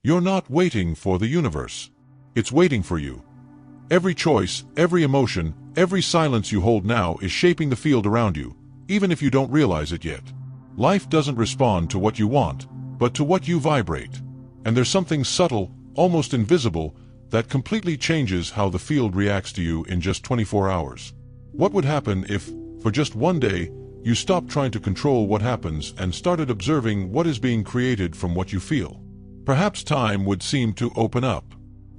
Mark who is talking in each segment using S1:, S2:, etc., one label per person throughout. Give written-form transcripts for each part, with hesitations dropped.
S1: You're not waiting for the universe. It's waiting for you. Every choice, every emotion, every silence you hold now is shaping the field around you, even if you don't realize it yet. Life doesn't respond to what you want, but to what you vibrate. And there's something subtle, almost invisible, that completely changes how the field reacts to you in just 24 hours. What would happen if, for just one day, you stopped trying to control what happens and started observing what is being created from what you feel? Perhaps time would seem to open up.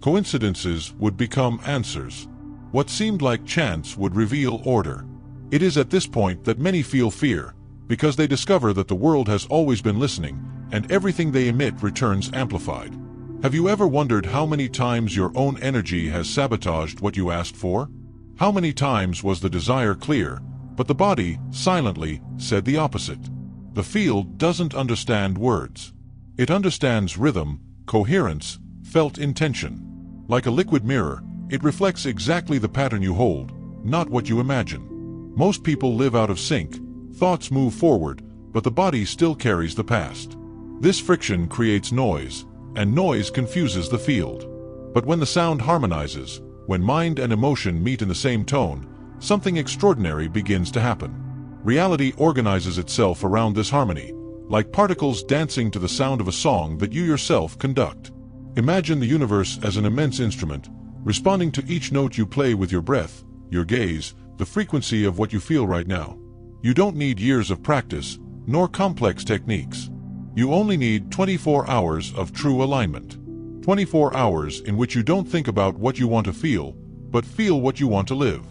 S1: Coincidences would become answers. What seemed like chance would reveal order. It is at this point that many feel fear, because they discover that the world has always been listening, and everything they emit returns amplified. Have you ever wondered how many times your own energy has sabotaged what you asked for? How many times was the desire clear, but the body, silently, said the opposite? The field doesn't understand words. It understands rhythm, coherence, felt intention. Like a liquid mirror, it reflects exactly the pattern you hold, not what you imagine. Most people live out of sync. Thoughts move forward, but the body still carries the past. This friction creates noise, and noise confuses the field. But when the sound harmonizes, when mind and emotion meet in the same tone, something extraordinary begins to happen. Reality organizes itself around this harmony, like particles dancing to the sound of a song that you yourself conduct. Imagine the universe as an immense instrument, responding to each note you play with your breath, your gaze, the frequency of what you feel right now. You don't need years of practice, nor complex techniques. You only need 24 hours of true alignment. 24 hours in which you don't think about what you want to feel, but feel what you want to live.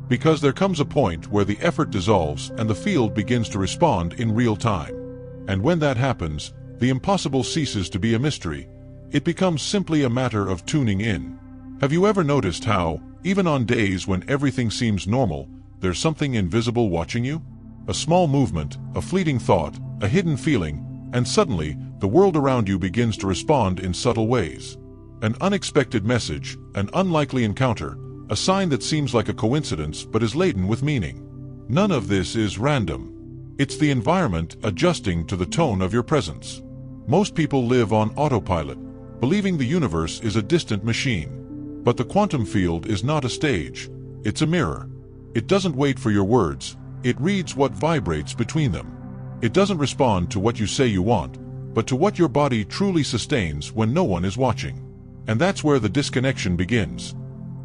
S1: Because there comes a point where the effort dissolves and the field begins to respond in real time. And when that happens, the impossible ceases to be a mystery. It becomes simply a matter of tuning in. Have you ever noticed how, even on days when everything seems normal, there's something invisible watching you? A small movement, a fleeting thought, a hidden feeling, and suddenly, the world around you begins to respond in subtle ways. An unexpected message, an unlikely encounter, a sign that seems like a coincidence but is laden with meaning. None of this is random. It's the environment adjusting to the tone of your presence. Most people live on autopilot, believing the universe is a distant machine. But the quantum field is not a stage. It's a mirror. It doesn't wait for your words. It reads what vibrates between them. It doesn't respond to what you say you want, but to what your body truly sustains when no one is watching. And that's where the disconnection begins.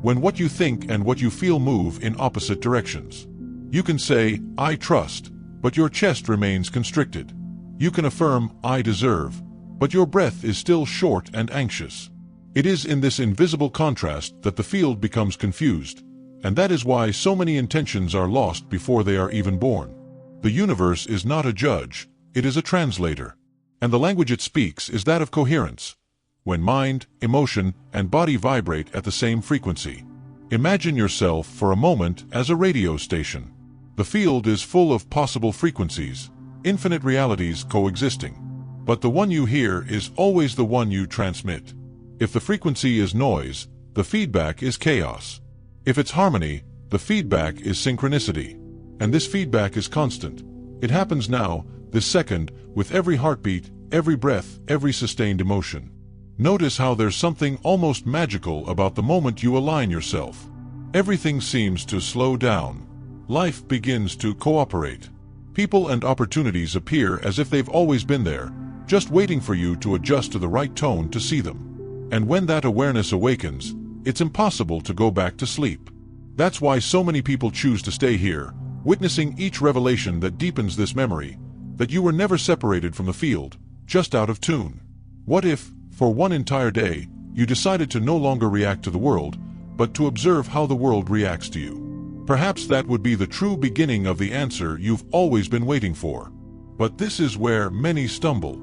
S1: When what you think and what you feel move in opposite directions. You can say, "I trust," but your chest remains constricted. You can affirm, "I deserve," but your breath is still short and anxious. It is in this invisible contrast that the field becomes confused, and that is why so many intentions are lost before they are even born. The universe is not a judge, it is a translator. And the language it speaks is that of coherence. When mind, emotion, and body vibrate at the same frequency. Imagine yourself for a moment as a radio station. The field is full of possible frequencies, infinite realities coexisting. But the one you hear is always the one you transmit. If the frequency is noise, the feedback is chaos. If it's harmony, the feedback is synchronicity. And this feedback is constant. It happens now, this second, with every heartbeat, every breath, every sustained emotion. Notice how there's something almost magical about the moment you align yourself. Everything seems to slow down. Life begins to cooperate. People and opportunities appear as if they've always been there, just waiting for you to adjust to the right tone to see them. And when that awareness awakens, it's impossible to go back to sleep. That's why so many people choose to stay here, witnessing each revelation that deepens this memory, that you were never separated from the field, just out of tune. What if, for one entire day, you decided to no longer react to the world, but to observe how the world reacts to you? Perhaps that would be the true beginning of the answer you've always been waiting for. But this is where many stumble.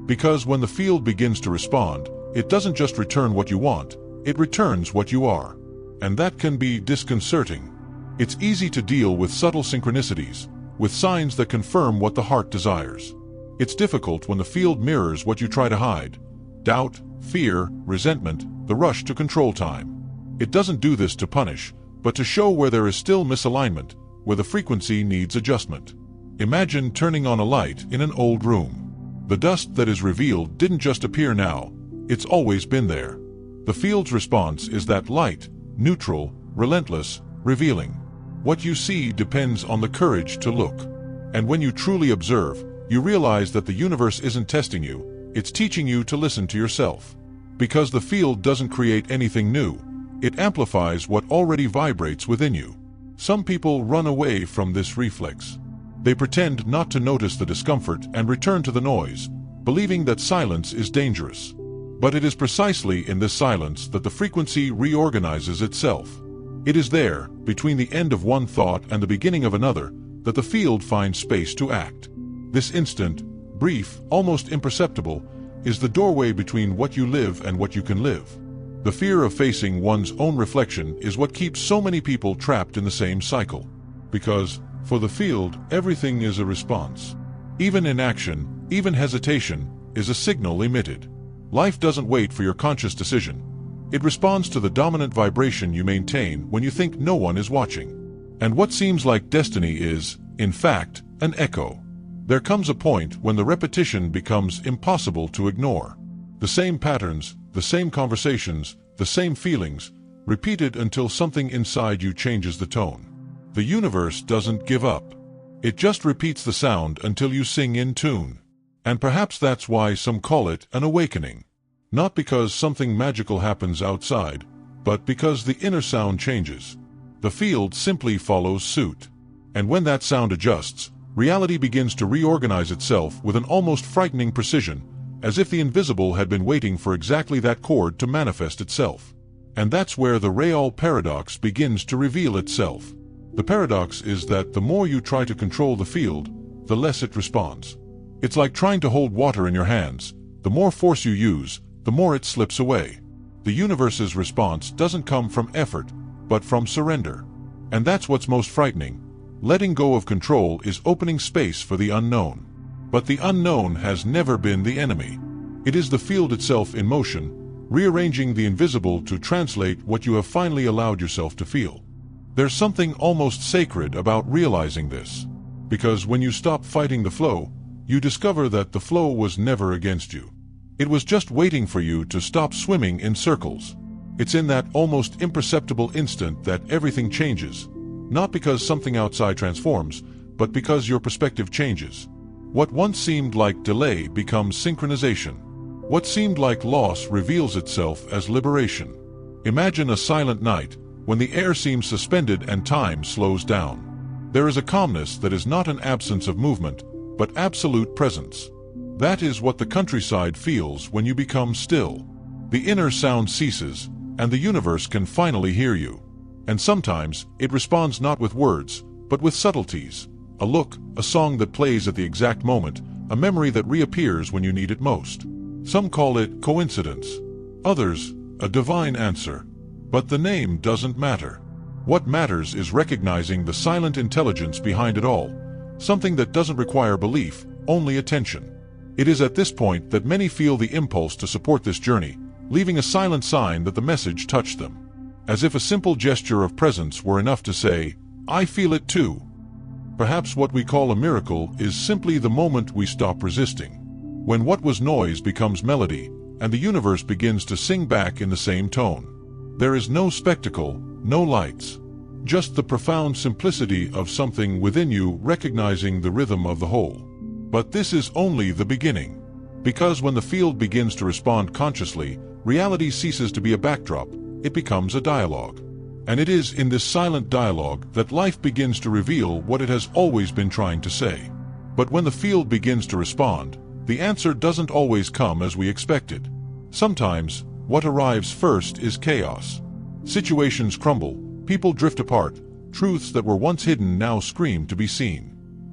S1: Because when the field begins to respond, it doesn't just return what you want, it returns what you are. And that can be disconcerting. It's easy to deal with subtle synchronicities, with signs that confirm what the heart desires. It's difficult when the field mirrors what you try to hide. Doubt, fear, resentment, the rush to control time. It doesn't do this to punish, but to show where there is still misalignment, where the frequency needs adjustment. Imagine turning on a light in an old room. The dust that is revealed didn't just appear now, It's always been there. The field's response is that light, neutral, relentless, revealing. What you see depends on the courage to look. And when you truly observe, you realize that the universe isn't testing you, it's teaching you to listen to yourself. Because the field doesn't create anything new, it amplifies what already vibrates within you. Some people run away from this reflex. They pretend not to notice the discomfort and return to the noise, believing that silence is dangerous. But it is precisely in this silence that the frequency reorganizes itself. It is there, between the end of one thought and the beginning of another, that the field finds space to act. This instant, brief, almost imperceptible, is the doorway between what you live and what you can live. The fear of facing one's own reflection is what keeps so many people trapped in the same cycle. Because, for the field, everything is a response. Even inaction, even hesitation, is a signal emitted. Life doesn't wait for your conscious decision. It responds to the dominant vibration you maintain when you think no one is watching. And what seems like destiny is, in fact, an echo. There comes a point when the repetition becomes impossible to ignore. The same patterns, the same conversations, the same feelings, repeated until something inside you changes the tone. The universe doesn't give up. It just repeats the sound until you sing in tune. And perhaps that's why some call it an awakening. Not because something magical happens outside, but because the inner sound changes. The field simply follows suit. And when that sound adjusts, reality begins to reorganize itself with an almost frightening precision, as if the invisible had been waiting for exactly that chord to manifest itself. And that's where the real paradox begins to reveal itself. The paradox is that the more you try to control the field, the less it responds. It's like trying to hold water in your hands. The more force you use, the more it slips away. The universe's response doesn't come from effort, but from surrender. And that's what's most frightening. Letting go of control is opening space for the unknown. But the unknown has never been the enemy. It is the field itself in motion, rearranging the invisible to translate what you have finally allowed yourself to feel. There's something almost sacred about realizing this. Because when you stop fighting the flow, you discover that the flow was never against you. It was just waiting for you to stop swimming in circles. It's in that almost imperceptible instant that everything changes. Not because something outside transforms, but because your perspective changes. What once seemed like delay becomes synchronization. What seemed like loss reveals itself as liberation. Imagine a silent night, when the air seems suspended and time slows down. There is a calmness that is not an absence of movement, but absolute presence. That is what the countryside feels when you become still. The inner sound ceases, and the universe can finally hear you. And sometimes, it responds not with words, but with subtleties. A look, a song that plays at the exact moment, a memory that reappears when you need it most. Some call it coincidence. Others, a divine answer. But the name doesn't matter. What matters is recognizing the silent intelligence behind it all. Something that doesn't require belief, only attention. It is at this point that many feel the impulse to support this journey, leaving a silent sign that the message touched them. As if a simple gesture of presence were enough to say, "I feel it too." Perhaps what we call a miracle is simply the moment we stop resisting. When what was noise becomes melody, and the universe begins to sing back in the same tone. There is no spectacle, no lights. Just the profound simplicity of something within you recognizing the rhythm of the whole. But this is only the beginning. Because when the field begins to respond consciously, reality ceases to be a backdrop, it becomes a dialogue. And it is in this silent dialogue that life begins to reveal what it has always been trying to say. But when the field begins to respond, the answer doesn't always come as we expected. Sometimes, what arrives first is chaos. Situations crumble, people drift apart, truths that were once hidden now scream to be seen.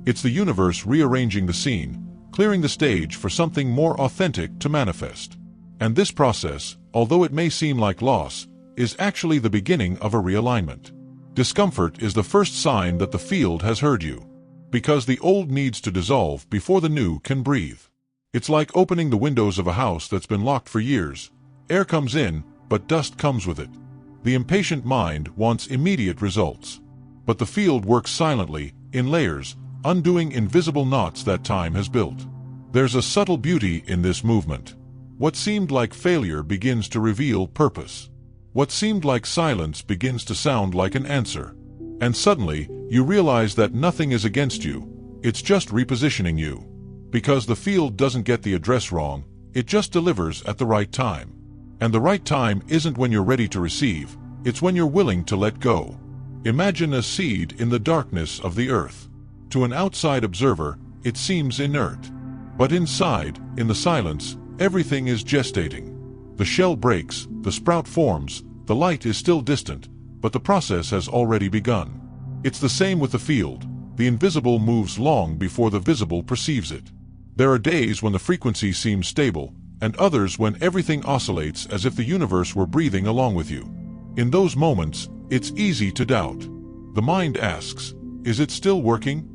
S1: It's the universe rearranging the scene, clearing the stage for something more authentic to manifest. And this process, although it may seem like loss, is actually the beginning of a realignment. Discomfort is the first sign that the field has heard you. Because the old needs to dissolve before the new can breathe. It's like opening the windows of a house that's been locked for years. Air comes in, but dust comes with it. The impatient mind wants immediate results. But the field works silently, in layers, undoing invisible knots that time has built. There's a subtle beauty in this movement. What seemed like failure begins to reveal purpose. What seemed like silence begins to sound like an answer. And suddenly, you realize that nothing is against you, it's just repositioning you. Because the field doesn't get the address wrong, it just delivers at the right time. And the right time isn't when you're ready to receive, it's when you're willing to let go. Imagine a seed in the darkness of the earth. To an outside observer, it seems inert. But inside, in the silence, everything is gestating. The shell breaks, the sprout forms, the light is still distant, but the process has already begun. It's the same with the field. The invisible moves long before the visible perceives it. There are days when the frequency seems stable, and others when everything oscillates as if the universe were breathing along with you. In those moments, it's easy to doubt. The mind asks, is it still working?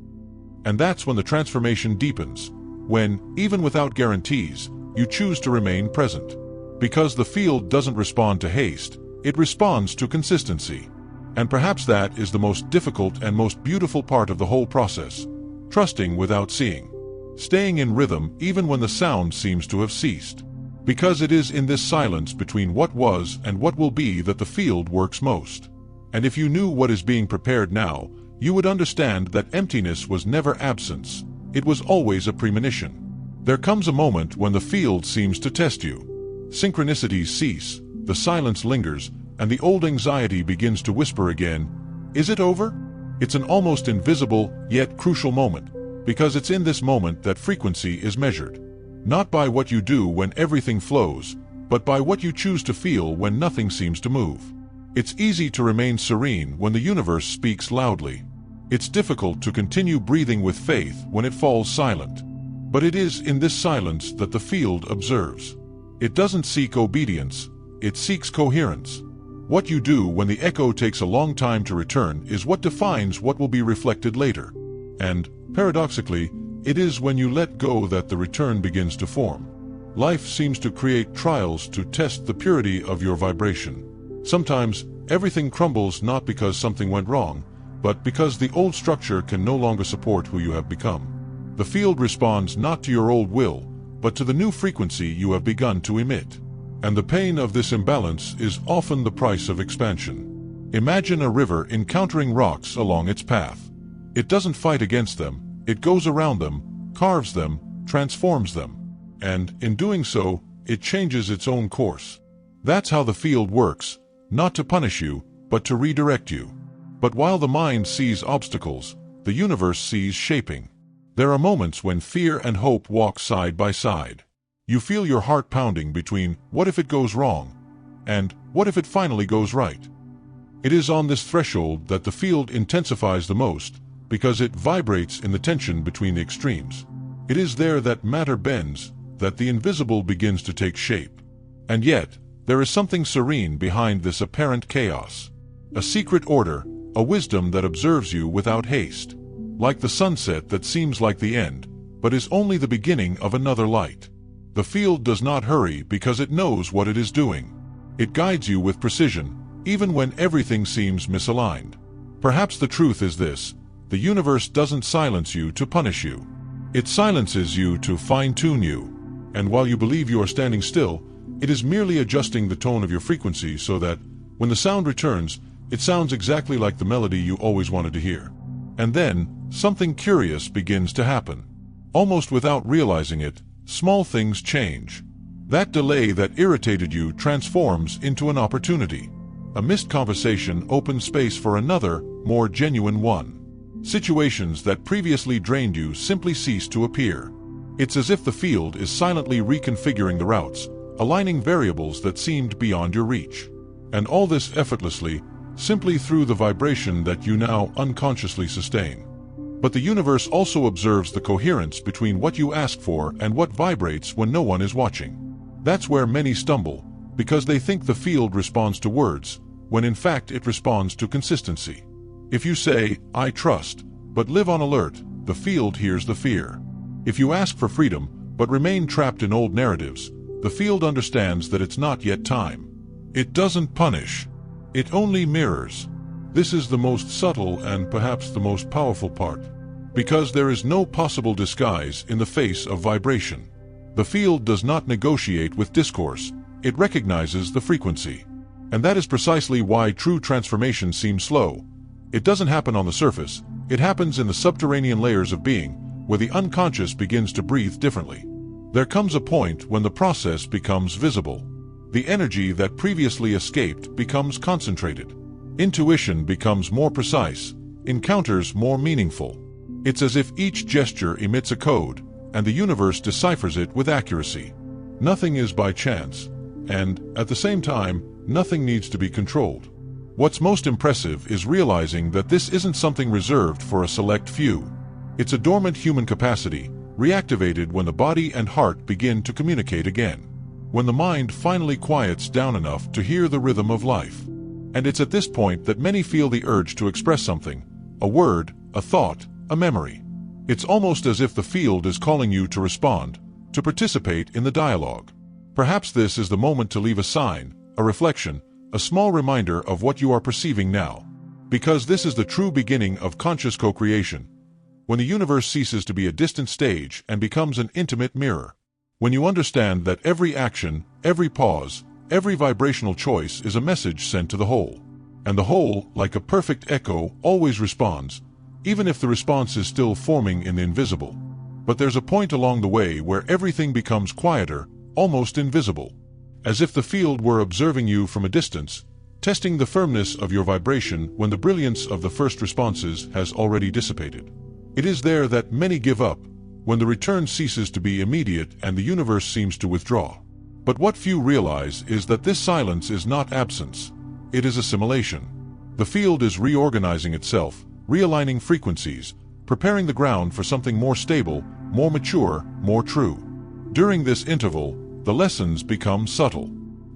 S1: And that's when the transformation deepens, when, even without guarantees, you choose to remain present. Because the field doesn't respond to haste, it responds to consistency. And perhaps that is the most difficult and most beautiful part of the whole process. Trusting without seeing. Staying in rhythm even when the sound seems to have ceased. Because it is in this silence between what was and what will be that the field works most. And if you knew what is being prepared now, you would understand that emptiness was never absence. It was always a premonition. There comes a moment when the field seems to test you. Synchronicities cease, the silence lingers, and the old anxiety begins to whisper again, is it over? It's an almost invisible, yet crucial moment, because it's in this moment that frequency is measured. Not by what you do when everything flows, but by what you choose to feel when nothing seems to move. It's easy to remain serene when the universe speaks loudly. It's difficult to continue breathing with faith when it falls silent. But it is in this silence that the field observes. It doesn't seek obedience, it seeks coherence. What you do when the echo takes a long time to return is what defines what will be reflected later. And, paradoxically, it is when you let go that the return begins to form. Life seems to create trials to test the purity of your vibration. Sometimes, everything crumbles not because something went wrong, but because the old structure can no longer support who you have become. The field responds not to your old will, but to the new frequency you have begun to emit. And the pain of this imbalance is often the price of expansion. Imagine a river encountering rocks along its path. It doesn't fight against them, it goes around them, carves them, transforms them. And, in doing so, it changes its own course. That's how the field works, not to punish you, but to redirect you. But while the mind sees obstacles, the universe sees shaping. There are moments when fear and hope walk side by side. You feel your heart pounding between, what if it goes wrong? And, what if it finally goes right? It is on this threshold that the field intensifies the most, because it vibrates in the tension between the extremes. It is there that matter bends, that the invisible begins to take shape. And yet, there is something serene behind this apparent chaos. A secret order, a wisdom that observes you without haste. Like the sunset that seems like the end, but is only the beginning of another light. The field does not hurry because it knows what it is doing. It guides you with precision, even when everything seems misaligned. Perhaps the truth is this: the universe doesn't silence you to punish you. It silences you to fine-tune you. And while you believe you are standing still, it is merely adjusting the tone of your frequency so that, when the sound returns, it sounds exactly like the melody you always wanted to hear. And then, something curious begins to happen. Almost without realizing it, small things change. That delay that irritated you transforms into an opportunity. A missed conversation opens space for another, more genuine one. Situations that previously drained you simply cease to appear. It's as if the field is silently reconfiguring the routes, aligning variables that seemed beyond your reach. And all this effortlessly, simply through the vibration that you now unconsciously sustain. But the universe also observes the coherence between what you ask for and what vibrates when no one is watching. That's where many stumble, because they think the field responds to words, when in fact it responds to consistency. If you say, I trust, but live on alert, the field hears the fear. If you ask for freedom, but remain trapped in old narratives, the field understands that it's not yet time. It doesn't punish. It only mirrors. This is the most subtle and perhaps the most powerful part. Because there is no possible disguise in the face of vibration. The field does not negotiate with discourse, it recognizes the frequency. And that is precisely why true transformation seems slow. It doesn't happen on the surface, it happens in the subterranean layers of being, where the unconscious begins to breathe differently. There comes a point when the process becomes visible. The energy that previously escaped becomes concentrated. Intuition becomes more precise, encounters more meaningful. It's as if each gesture emits a code, and the universe deciphers it with accuracy. Nothing is by chance, and, at the same time, nothing needs to be controlled. What's most impressive is realizing that this isn't something reserved for a select few. It's a dormant human capacity, reactivated when the body and heart begin to communicate again. When the mind finally quiets down enough to hear the rhythm of life. And it's at this point that many feel the urge to express something, a word, a thought, a memory. It's almost as if the field is calling you to respond, to participate in the dialogue. Perhaps this is the moment to leave a sign, a reflection, a small reminder of what you are perceiving now. Because this is the true beginning of conscious co-creation. When the universe ceases to be a distant stage and becomes an intimate mirror. When you understand that every action, every pause, every vibrational choice is a message sent to the whole. And the whole, like a perfect echo, always responds, even if the response is still forming in the invisible. But there's a point along the way where everything becomes quieter, almost invisible. As if the field were observing you from a distance, testing the firmness of your vibration when the brilliance of the first responses has already dissipated. It is there that many give up, when the return ceases to be immediate and the universe seems to withdraw. But what few realize is that this silence is not absence, it is assimilation. The field is reorganizing itself, realigning frequencies, preparing the ground for something more stable, more mature, more true. During this interval, the lessons become subtle.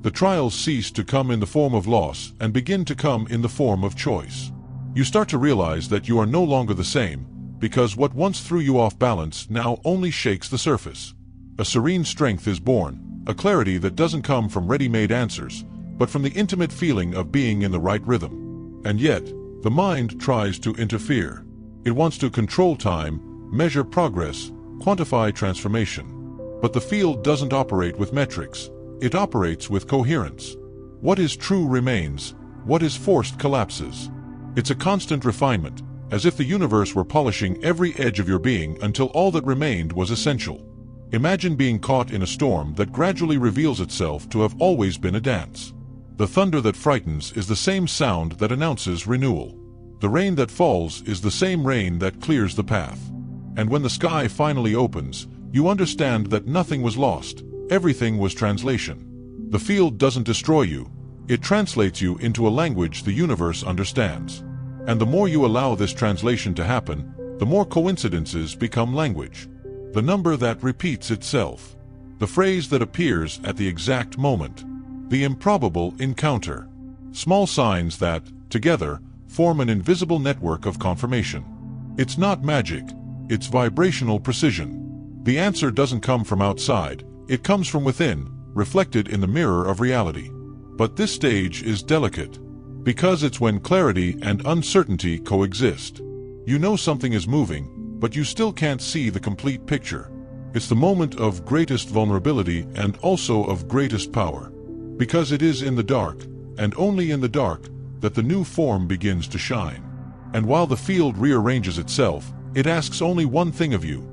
S1: The trials cease to come in the form of loss and begin to come in the form of choice. You start to realize that you are no longer the same, because what once threw you off balance now only shakes the surface. A serene strength is born, a clarity that doesn't come from ready-made answers, but from the intimate feeling of being in the right rhythm. And yet, the mind tries to interfere. It wants to control time, measure progress, quantify transformation. But the field doesn't operate with metrics, it operates with coherence. What is true remains, what is forced collapses. It's a constant refinement, as if the universe were polishing every edge of your being until all that remained was essential. Imagine being caught in a storm that gradually reveals itself to have always been a dance. The thunder that frightens is the same sound that announces renewal. The rain that falls is the same rain that clears the path. And when the sky finally opens, you understand that nothing was lost, everything was translation. The field doesn't destroy you, it translates you into a language the universe understands. And the more you allow this translation to happen, the more coincidences become language. The number that repeats itself. The phrase that appears at the exact moment. The improbable encounter. Small signs that, together, form an invisible network of confirmation. It's not magic, it's vibrational precision. The answer doesn't come from outside, it comes from within, reflected in the mirror of reality. But this stage is delicate, because it's when clarity and uncertainty coexist. You know something is moving, but you still can't see the complete picture. It's the moment of greatest vulnerability and also of greatest power. Because it is in the dark, and only in the dark, that the new form begins to shine. And while the field rearranges itself, it asks only one thing of you.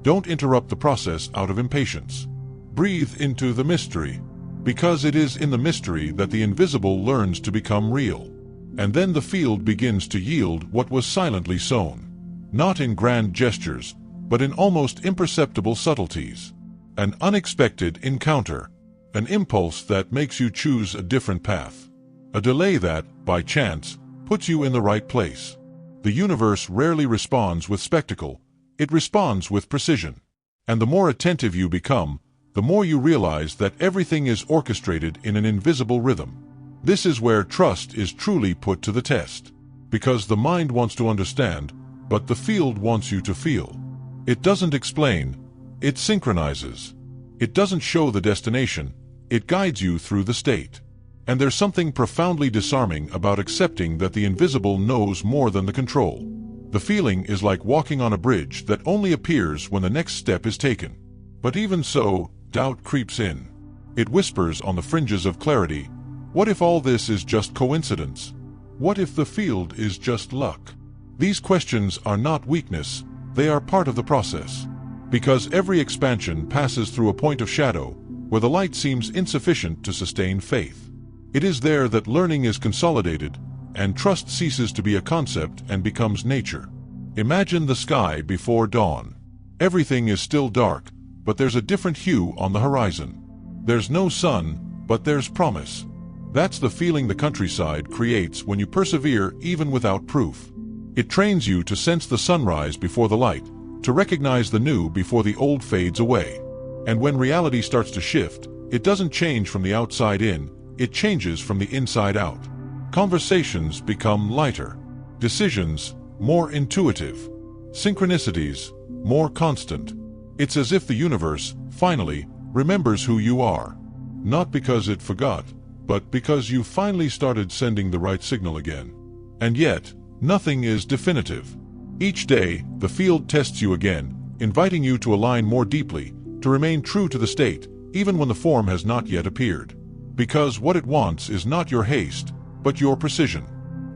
S1: Don't interrupt the process out of impatience. Breathe into the mystery. Because it is in the mystery that the invisible learns to become real. And then the field begins to yield what was silently sown. Not in grand gestures, but in almost imperceptible subtleties. An unexpected encounter. An impulse that makes you choose a different path. A delay that, by chance, puts you in the right place. The universe rarely responds with spectacle, it responds with precision. And the more attentive you become, the more you realize that everything is orchestrated in an invisible rhythm. This is where trust is truly put to the test. Because the mind wants to understand, but the field wants you to feel. It doesn't explain, it synchronizes. It doesn't show the destination, it guides you through the state. And there's something profoundly disarming about accepting that the invisible knows more than the control. The feeling is like walking on a bridge that only appears when the next step is taken. But even so, doubt creeps in. It whispers on the fringes of clarity, what if all this is just coincidence? What if the field is just luck? These questions are not weakness, they are part of the process. Because every expansion passes through a point of shadow, where the light seems insufficient to sustain faith. It is there that learning is consolidated, and trust ceases to be a concept and becomes nature. Imagine the sky before dawn. Everything is still dark, but there's a different hue on the horizon. There's no sun, but there's promise. That's the feeling the countryside creates when you persevere even without proof. It trains you to sense the sunrise before the light, to recognize the new before the old fades away. And when reality starts to shift, it doesn't change from the outside in, it changes from the inside out. Conversations become lighter. Decisions, more intuitive. Synchronicities, more constant. It's as if the universe, finally, remembers who you are. Not because it forgot, but because you finally started sending the right signal again. And yet, nothing is definitive. Each day, the field tests you again, inviting you to align more deeply, to remain true to the state, even when the form has not yet appeared. Because what it wants is not your haste, but your precision.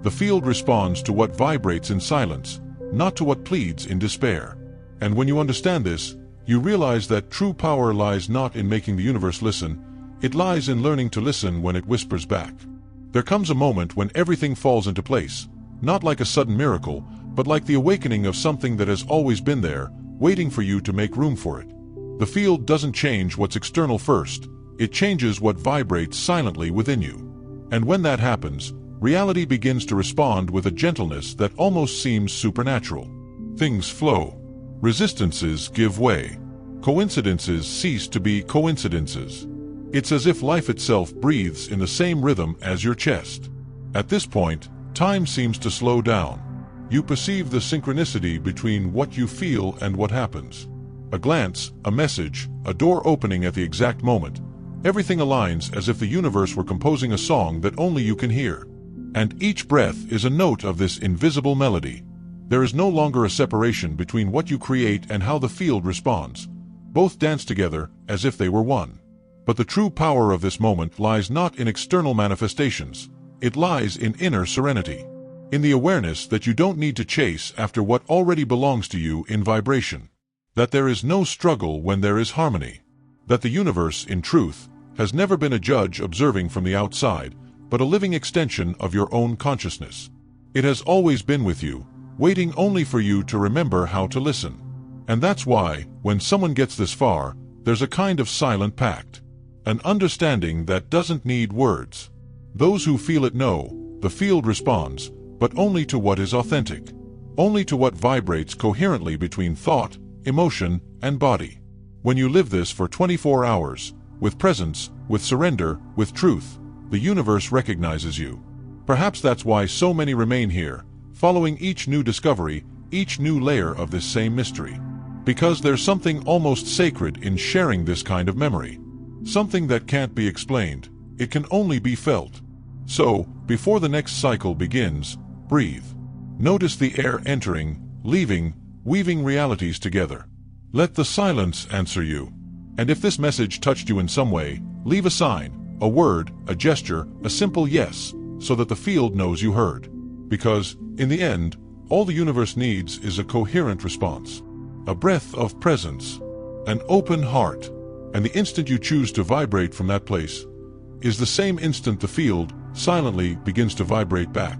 S1: The field responds to what vibrates in silence, not to what pleads in despair. And when you understand this, you realize that true power lies not in making the universe listen, it lies in learning to listen when it whispers back. There comes a moment when everything falls into place, not like a sudden miracle, but like the awakening of something that has always been there, waiting for you to make room for it. The field doesn't change what's external first, it changes what vibrates silently within you. And when that happens, reality begins to respond with a gentleness that almost seems supernatural. Things flow. Resistances give way. Coincidences cease to be coincidences. It's as if life itself breathes in the same rhythm as your chest. At this point, time seems to slow down. You perceive the synchronicity between what you feel and what happens. A glance, a message, a door opening at the exact moment. Everything aligns as if the universe were composing a song that only you can hear. And each breath is a note of this invisible melody. There is no longer a separation between what you create and how the field responds. Both dance together as if they were one. But the true power of this moment lies not in external manifestations. It lies in inner serenity. In the awareness that you don't need to chase after what already belongs to you in vibration. That there is no struggle when there is harmony. That the universe, in truth, has never been a judge observing from the outside, but a living extension of your own consciousness. It has always been with you, waiting only for you to remember how to listen. And that's why, when someone gets this far, there's a kind of silent pact. An understanding that doesn't need words. Those who feel it know, the field responds, but only to what is authentic. Only to what vibrates coherently between thought, emotion, and body. When you live this for 24 hours, with presence, with surrender, with truth, the universe recognizes you. Perhaps that's why so many remain here, following each new discovery, each new layer of this same mystery. Because there's something almost sacred in sharing this kind of memory. Something that can't be explained, it can only be felt. So, before the next cycle begins, breathe. Notice the air entering, leaving, weaving realities together. Let the silence answer you. And if this message touched you in some way, leave a sign, a word, a gesture, a simple yes, so that the field knows you heard. Because, in the end, all the universe needs is a coherent response. A breath of presence. An open heart. And the instant you choose to vibrate from that place is the same instant the field silently begins to vibrate back.